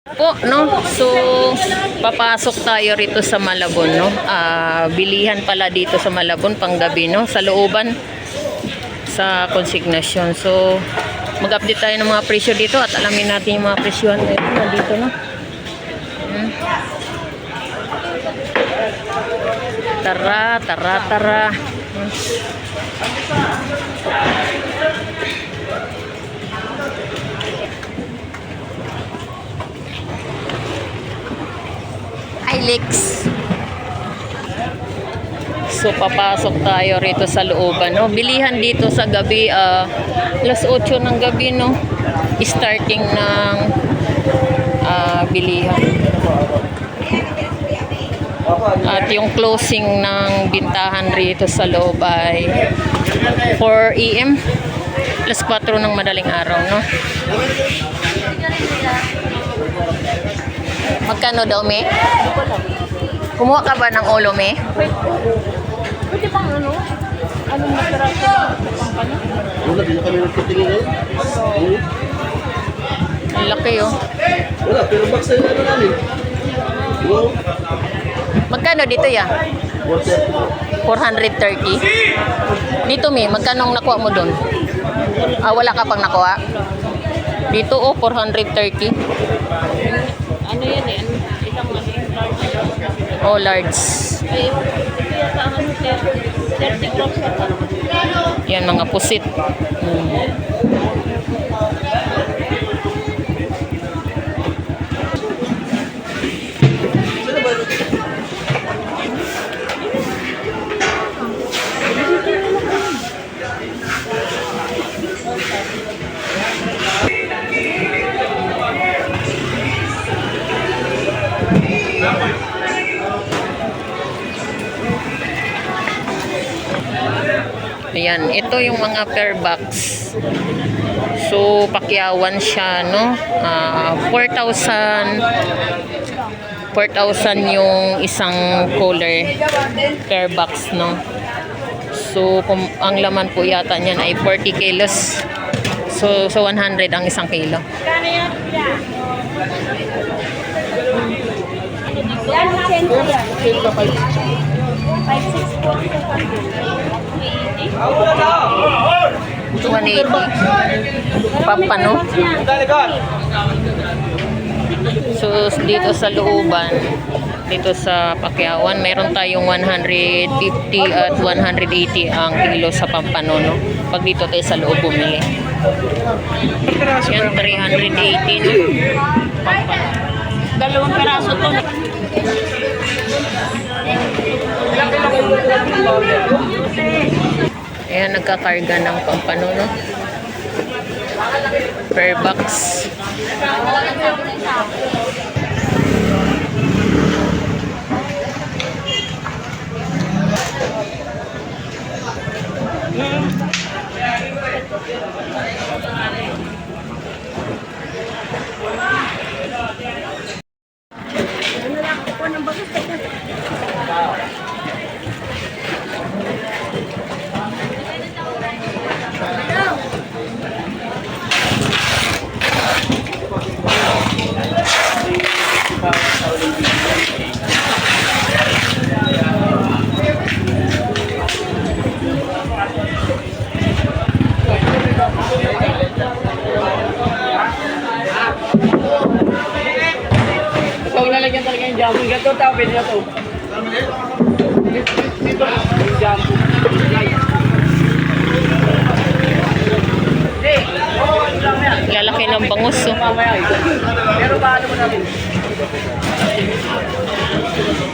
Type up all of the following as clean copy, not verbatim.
Po, no? So, papasok tayo rito sa Malabon, no? Bilihan pala dito sa Malabon panggabi, no? Sa looban sa konsignasyon. So, mag-update tayo ng mga presyo dito at alamin natin yung mga presyohan ngayon dito, no? Tara. Hilux. So, papasok tayo rito sa looban, no? Bilihan dito sa gabi, alas 8 ng gabi, no? Starting ng bilihan. At yung closing ng bintahan rito sa loob ay 4 AM, alas 4 ng madaling araw, no? Magkano daw, me? Kumuha ka ba ng ulo, me? Pwede bang ano? Anong mataraso ng kampanya? Wala, di na kami nagtitingin ngayon. Ang laki, oh. Wala, pero box na ano namin. Wow. Magkano dito, ya? 430. Dito, me, magkano ang nakuha mo doon? Wala ka pang nakuha? Dito, 430. Ano yan eh? Isang Oh, large. Ay, ito yata ang 30 grams yata. Yan, mga pusit. Ayan, ito yung mga per box. So, pakyawan siya, no? 4,000 yung isang color per box, no? So, ang laman po yata niyan ay 40 kilos. So 100 ang isang kilo. Kano yan? Yan, 10 po yan. 5-6 po. 180. Pampano. So, dito sa looban, dito sa Pakyawan, meron tayong 150 at 180 ang kilo sa Pampano, no? Pag dito tayo sa loob bumili. Yan, 380, no? Pampano. Dalawang peraso to. Ayan, nagkakarga ng Pampano, no? Per box. Ikaw nalagyan talaga yung jambon. Ganito tao, pwede na to. Dito, yung jambon. Lalaki ng bangus, oh. Mamaya ito. Pero paano mo namin?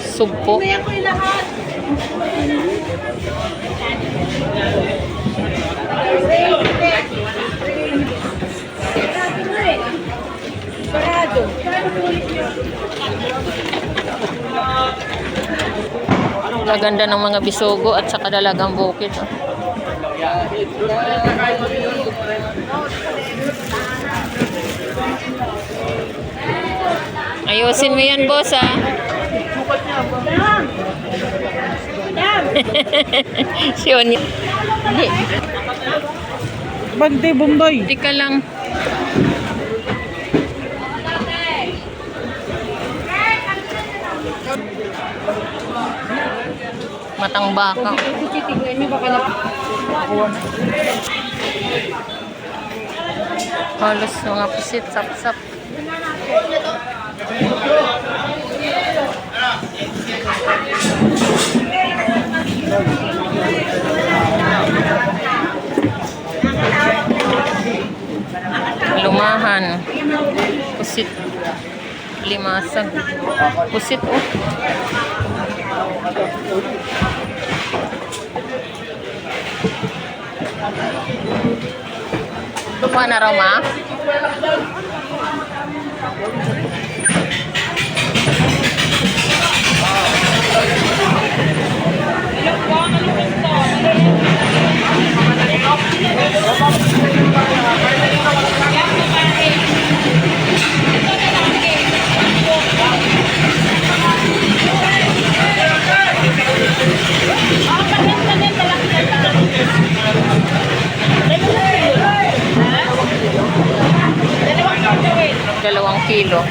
Sugpo. Kaya ko yung lahat. Parado. Maganda ng mga bisogo at saka dalagang bukid, oh. Ayusin mo yan, boss, ha? Si Onya. Bante, Bombay. Hindi ka lang. matang baka. Tingnan niyo baka na. Halos mga pusit, sap-sap. Lumahan. Pusit. Limasan. Pusit, oh. Kuha na raw, ma? Dalawang kilo.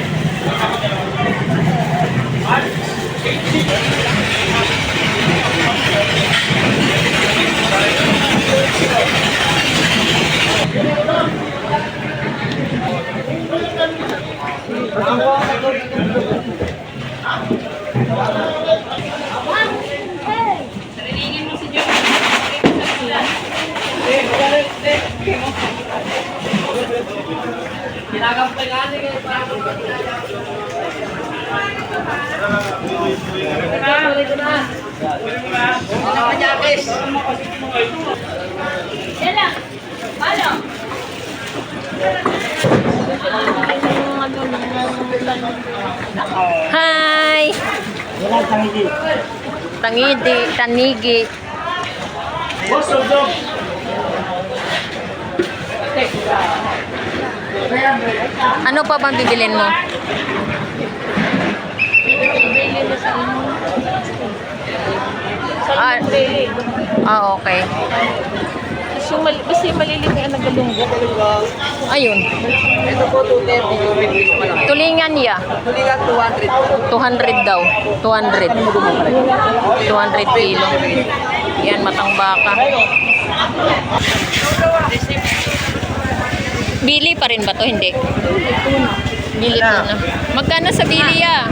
Hi! Tangidi, tanigi. Ano pa bang bibilin mo? Okay. Basta yung maliliit na nagalunggo. Ayun. Ito po, 230. Tulingan niya. Tulingan 200. 200 daw. 200. 200 kilo. Yan, matang baka. Bili pa rin ba to? Hindi. Bili pa na. Magkano sa bili ya?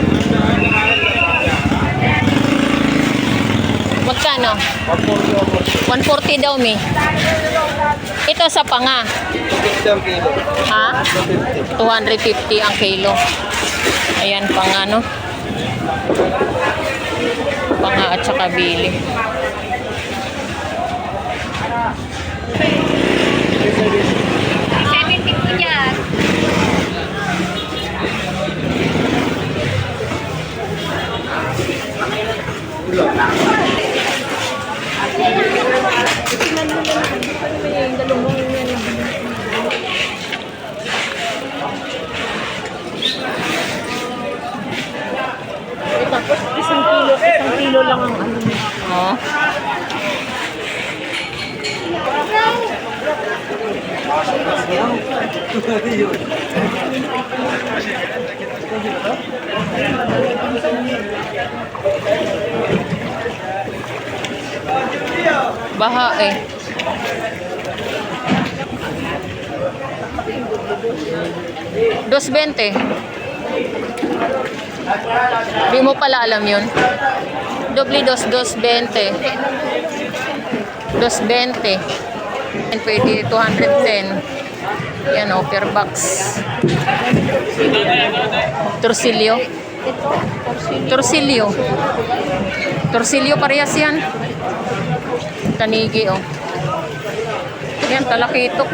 Magkano? 140 daw, mi. Ito sa panga. 50 ang kilo. Ha? 250 ang kilo. Ayan, panga, no? Panga at saka bili. Tapos isang kilo lang ang ano. Oh. Baha eh. $2.20. Di mo pala alam yun. Doble dos, $2.20. $2.20. And pwede 210. Yan o, per box. Torsilyo. Torsilyo. Torsilyo parehas yan. Tanigi o. Yan, talakitok.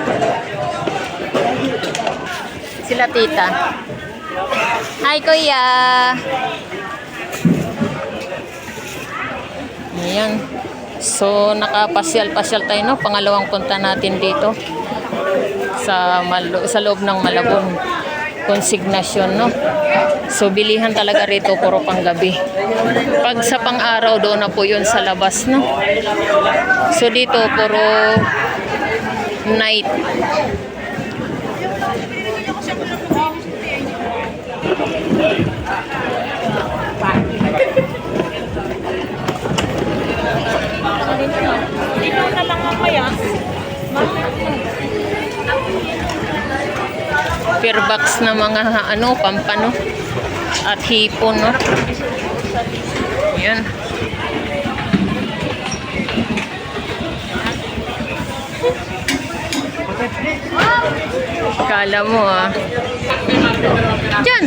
Sila tita. Hi, kuya. Ayan. So, nakapasyal-pasyal tayo, no? Pangalawang punta natin dito sa loob ng Malabon. Konsignasyon, no? So, bilihan talaga rito, puro panggabi. Pag sa pang-araw, doon na po yun sa labas, no? So, dito, puro night. super box na mga ano, pampano at hipon, no? Yan. Kala mo Diyan.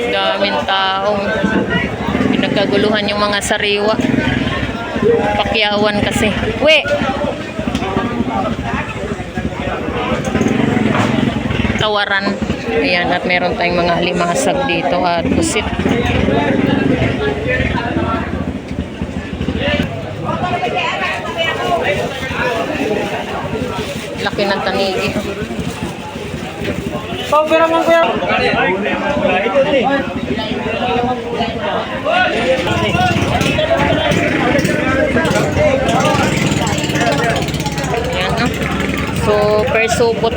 Daming taong pinagkaguluhan yung mga sariwa. Pakyawan kasi. We! Tawaran. Ayan, at meron tayong mga limasag dito at pusit. Laki ng tanigi. Pera man kuya. Ayan, no? So, per supot.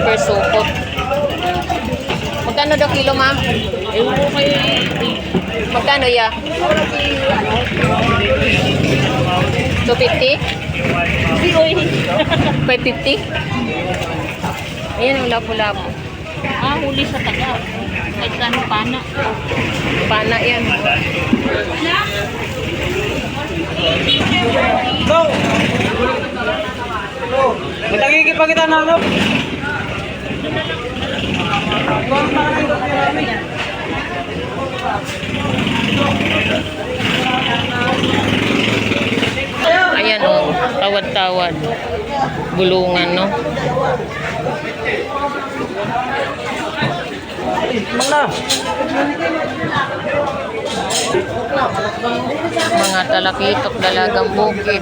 Magkano daw kilo, ma'am? Magkano ya? 250? 550? Ayan ang lapo-lapo. Huli sa taga. Kahit saan pana. Pana yan. Go! Matagigit pa kita na, no? Ayan tawad-tawad. Bulungan, no? Mana? Mga talakitok, dalagang bukid,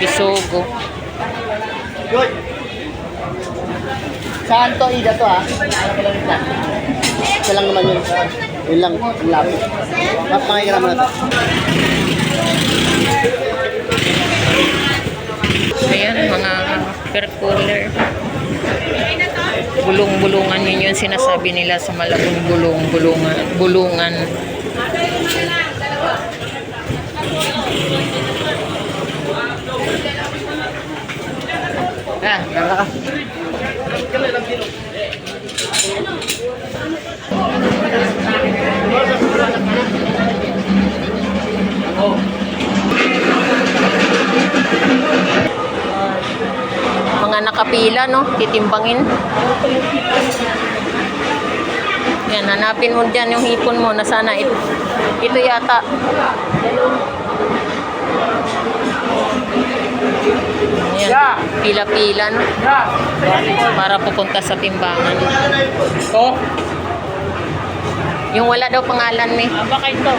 bisogo. Saan to? Ida to ha? Isa lang naman yun. Yun lang, ang lapit. Mapangay ka naman na to. Ayan, mga percooler. Bulong-bulungan yun yung sinasabi nila sa Malabon, bulungan. Kara ka. Mga nakapila, no? Titimbangin. Yan, hanapin mo dyan yung hipon mo na sana ito yata. Yan, pila-pila, no? Para pupunta sa timbangan. To? Yung wala daw pangalan, eh. Baka ito.